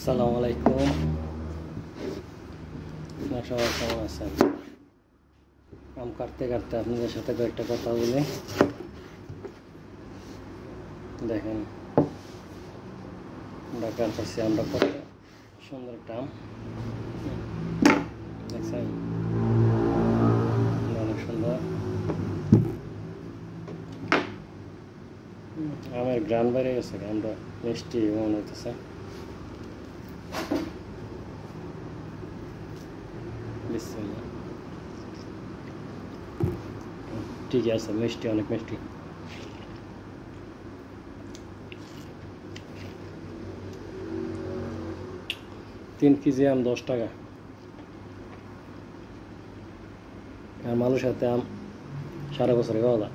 আসসালামু আলাইকুম। আপনারা সবাই কেমন আছেন? আম কাটতে কাটতে আপনাদের সাথে কয়েকটা কথা বলি। দেখেন আমরা কাটতেছি, আমরা কত সুন্দর একটা আম দেখছেন, অনেক সুন্দর আমের গ্রান বেড়ে গেছে, আমরা মিষ্টি মনে হইতেছে। ঠিকই আছে, মিষ্টি, অনেক মিষ্টি। তিন কেজি আম 10 টাকা, আর মালয়েশিয়াতে আম সারা বছরে পাওয়া যায়।